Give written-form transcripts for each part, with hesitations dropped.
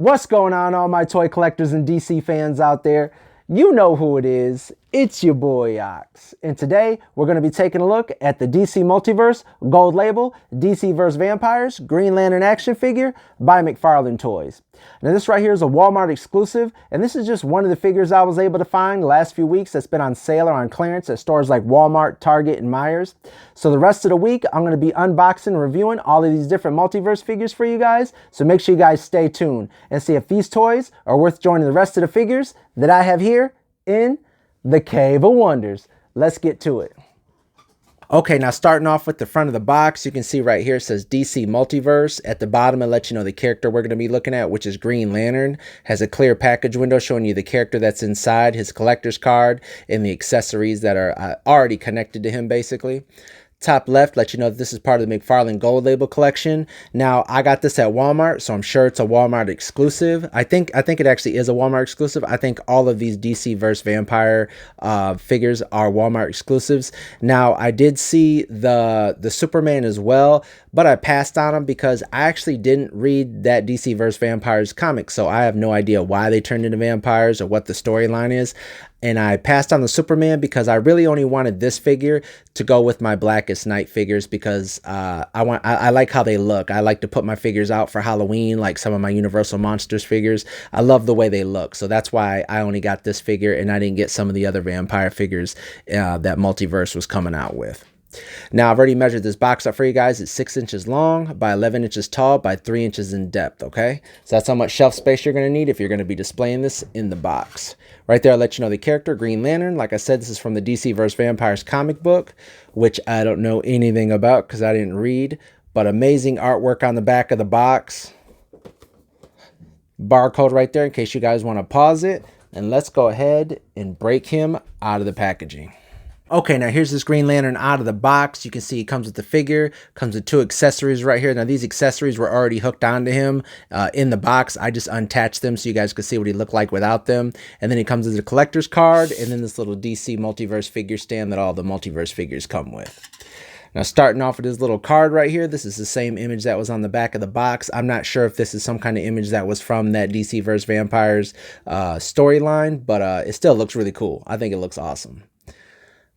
What's going on, all my toy collectors and DC fans out there? You know who it is. It's your boy Ox. And today we're going to be taking a look at the DC Multiverse Gold Label DC vs. Vampires Green Lantern action figure by McFarlane Toys. Now this right here is a Walmart exclusive, and this is just one of the figures I was able to find the last few weeks that's been on sale or on clearance at stores like Walmart, Target, and Myers. So the rest of the week I'm going to be unboxing and reviewing all of these different Multiverse figures for you guys. So make sure you guys stay tuned and see if these toys are worth joining the rest of the figures that I have here in the Cave of Wonders. Let's get to it. Okay, now starting off with the front of the box, you can see right here it says DC Multiverse. At the bottom, it lets you know the character we're going to be looking at, which is Green Lantern. Has a clear package window showing you the character that's inside, his collector's card, and the accessories that are already connected to him, basically. Top left lets you know that this is part of the McFarlane Gold Label collection. Now, I got this at Walmart, so I'm sure it's a Walmart exclusive. I think it actually is a Walmart exclusive. I think all of these DC vs. Vampire figures are Walmart exclusives. Now, I did see the Superman as well, but I passed on them because I actually didn't read that DC vs. Vampires comic, so I have no idea why they turned into vampires or what the storyline is. And I passed on the Superman because I really only wanted this figure to go with my Blackest Night figures because I like how they look. I like to put my figures out for Halloween, like some of my Universal Monsters figures. I love the way they look. So that's why I only got this figure and I didn't get some of the other vampire figures that Multiverse was coming out with. Now, I've already measured this box up for you guys. It's 6 inches long by 11 inches tall by 3 inches in depth, okay? So that's how much shelf space you're going to need if you're going to be displaying this in the box. Right there, I'll let you know the character, Green Lantern. Like I said, this is from the DC vs. Vampires comic book, which I don't know anything about because I didn't read, but amazing artwork on the back of the box. Barcode right there in case you guys want to pause it. And let's go ahead and break him out of the packaging. Okay, now here's this Green Lantern out of the box. You can see it comes with the figure, comes with 2 accessories right here. Now these accessories were already hooked onto him in the box. I just unattached them so you guys could see what he looked like without them. And then he comes with a collector's card and then this little DC Multiverse figure stand that all the Multiverse figures come with. Now starting off with this little card right here, this is the same image that was on the back of the box. I'm not sure if this is some kind of image that was from that DC vs. Vampires storyline, but it still looks really cool. I think it looks awesome.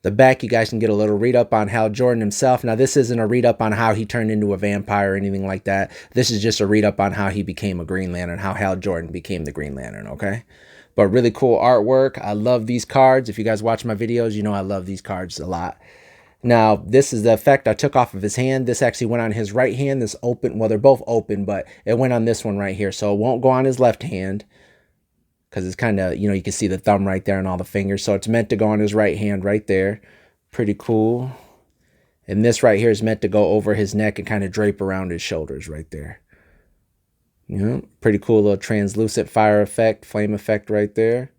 The back, you guys can get a little read up on Hal Jordan himself. Now, this isn't a read up on how he turned into a vampire or anything like that. This is just a read up on how he became a Green Lantern, how Hal Jordan became the Green Lantern, okay? But really cool artwork. I love these cards. If you guys watch my videos, you know I love these cards a lot. Now, this is the effect I took off of his hand. This actually went on his right hand. This open, well, they're both open, but it went on this one right here. So it won't go on his left hand, because it's kind of, you know, you can see the thumb right there and all the fingers. So it's meant to go on his right hand right there. Pretty cool. And this right here is meant to go over his neck and kind of drape around his shoulders right there. You know, pretty cool little translucent fire effect, flame effect right there.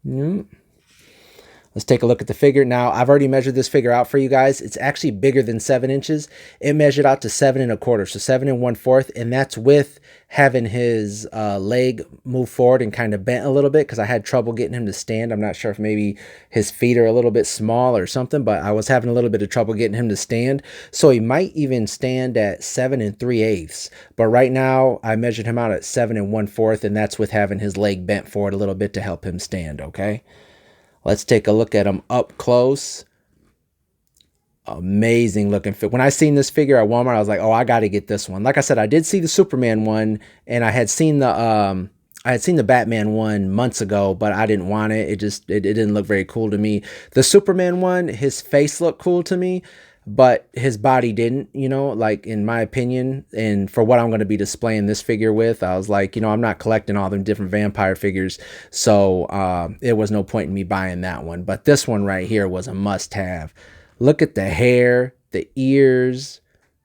Yeah. Let's take a look at the figure. Now, I've already measured this figure out for you guys. It's actually bigger than 7 inches. It measured out to 7 1/4, so 7 1/4, and that's with having his leg move forward and kind of bent a little bit because I had trouble getting him to stand. I'm not sure if maybe his feet are a little bit small or something, but I was having a little bit of trouble getting him to stand. So he might even stand at 7 3/8. But right now, I measured him out at 7 1/4, and that's with having his leg bent forward a little bit to help him stand, okay? Let's take a look at him up close. Amazing looking figure. When I seen this figure at Walmart, I was like, oh, I got to get this one. Like I said, I did see the Superman one, and I had seen the Batman one months ago, but I didn't want it. It didn't look very cool to me. The Superman one, his face looked cool to me, but his body didn't, you know, like in my opinion. And for what I'm going to be displaying this figure with, I was like, you know, I'm not collecting all them different vampire figures, so it was no point in me buying that one. But this one right here was a must-have. Look at the hair, the ears,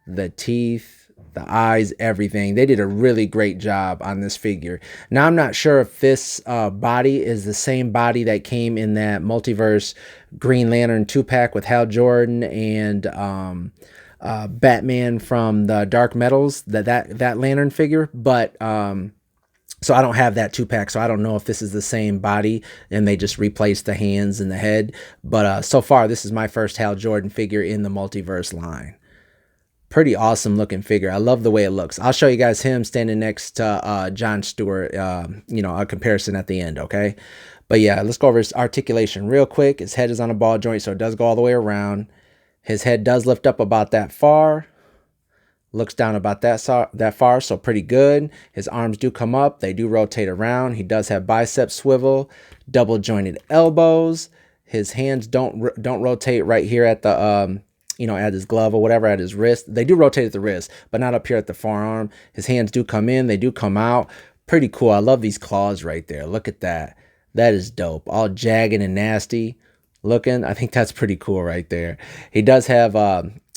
the teeth, the eyes, everything. They did a really great job on this figure. Now, I'm not sure if this body is the same body that came in that Multiverse Green Lantern 2-pack with Hal Jordan and Batman from the Dark Metals, that Lantern figure, but so I don't have that 2-pack, so I don't know if this is the same body and they just replaced the hands and the head. But so far, this is my first Hal Jordan figure in the Multiverse line. Pretty awesome looking figure. I love the way it looks. I'll show you guys him standing next to John Stewart, you know, a comparison at the end, okay? But yeah, let's go over his articulation real quick. His head is on a ball joint, so it does go all the way around. His head does lift up about that far. Looks down about that far, so pretty good. His arms do come up. They do rotate around. He does have bicep swivel, double jointed elbows. His hands don't rotate right here at the you know, at his glove or whatever, at his wrist. They do rotate at the wrist, but not up here at the forearm. His hands do come in, they do come out. Pretty cool. I love these claws right there. Look at that. That is dope. All jagged and nasty looking. I think that's pretty cool right there. He does have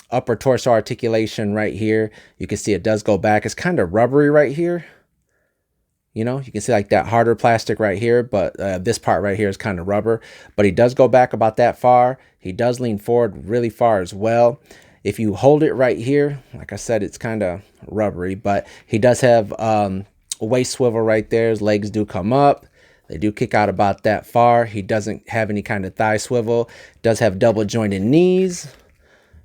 upper torso articulation right here. You can see it does go back. It's kind of rubbery right here. You know, you can see like that harder plastic right here, but this part right here is kind of rubber. But he does go back about that far. He does lean forward really far as well. If you hold it right here, like I said, it's kind of rubbery, but he does have a waist swivel right there. His legs do come up. They do kick out about that far. He doesn't have any kind of thigh swivel. Does have double jointed knees.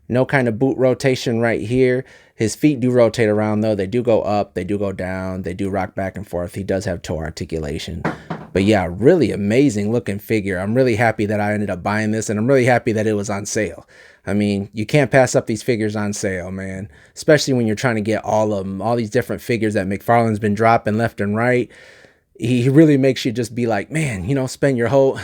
No kind of boot rotation right here. His feet do rotate around though. They do go up, they do go down, they do rock back and forth. He does have toe articulation. But yeah, really amazing looking figure. I'm really happy that I ended up buying this, and I'm really happy that it was on sale. I mean, you can't pass up these figures on sale, man. Especially when you're trying to get all of them, all these different figures that McFarlane's been dropping left and right. He really makes you just be like, man, you know, spend your whole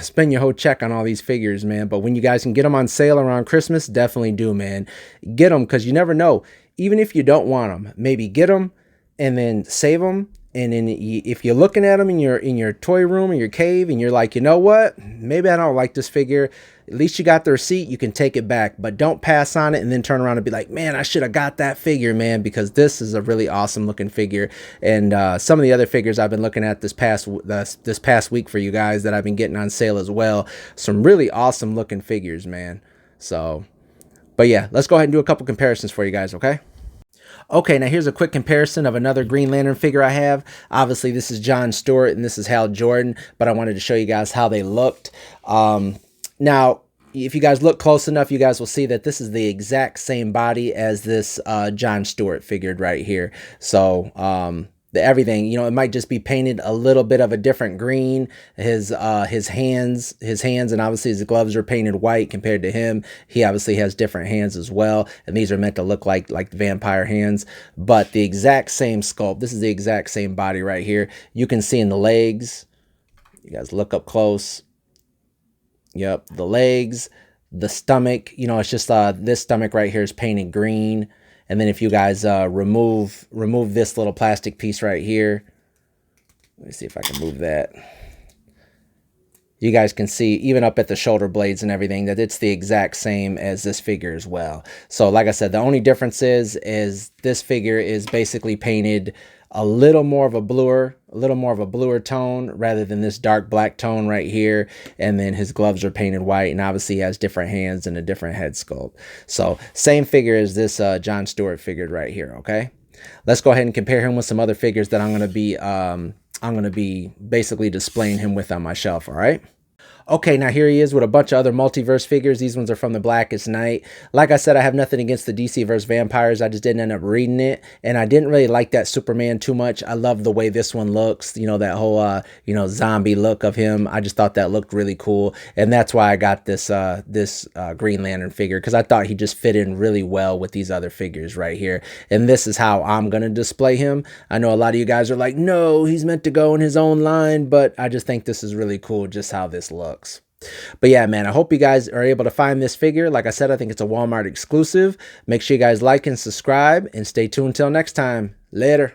check on all these figures, man. But when you guys can get them on sale around Christmas, definitely do, man. Get them, because you never know. Even if you don't want them, maybe get them and then save them. And then if you're looking at them in your toy room or your cave and you're like, you know what, maybe I don't like this figure, at least you got the receipt, you can take it back. But don't pass on it and then turn around and be like, man, I should have got that figure, man, because this is a really awesome looking figure. And some of the other figures I've been looking at this past week for you guys that I've been getting on sale as well, some really awesome looking figures, man. So, but yeah, let's go ahead and do a couple comparisons for you guys, okay? Okay, now here's a quick comparison of another Green Lantern figure I have. Obviously, this is John Stewart and this is Hal Jordan, but I wanted to show you guys how they looked. Now, if you guys look close enough, you guys will see that this is the exact same body as this John Stewart figured right here. So, everything, you know, it might just be painted a little bit of a different green. His hands, and obviously his gloves are painted white compared to him. He obviously has different hands as well, and these are meant to look like vampire hands, but the exact same sculpt. This is the exact same body right here. You can see in the legs. You guys look up close. Yep, the legs, the stomach. You know, it's just this stomach right here is painted green. And then if you guys remove this little plastic piece right here, let me see if I can move that. You guys can see even up at the shoulder blades and everything that it's the exact same as this figure as well. So like I said, the only difference is this figure is basically painted a little more of a bluer tone rather than this dark black tone right here. And then his gloves are painted white, and obviously he has different hands and a different head sculpt. So same figure as this John Stewart figured right here. Okay, let's go ahead and compare him with some other figures that I'm going to be basically displaying him with on my shelf. All right. Okay, now here he is with a bunch of other multiverse figures. These ones are from the Blackest Night. Like I said, I have nothing against the DC vs. Vampires. I just didn't end up reading it, and I didn't really like that Superman too much. I love the way this one looks. You know, that whole you know, zombie look of him. I just thought that looked really cool, and that's why I got this Green Lantern figure, because I thought he just fit in really well with these other figures right here. And this is how I'm gonna display him. I know a lot of you guys are like, no, he's meant to go in his own line, but I just think this is really cool just how this looks. But yeah, man, I hope you guys are able to find this figure. Like I said, I think it's a Walmart exclusive. Make sure you guys like and subscribe, and stay tuned until next time. Later.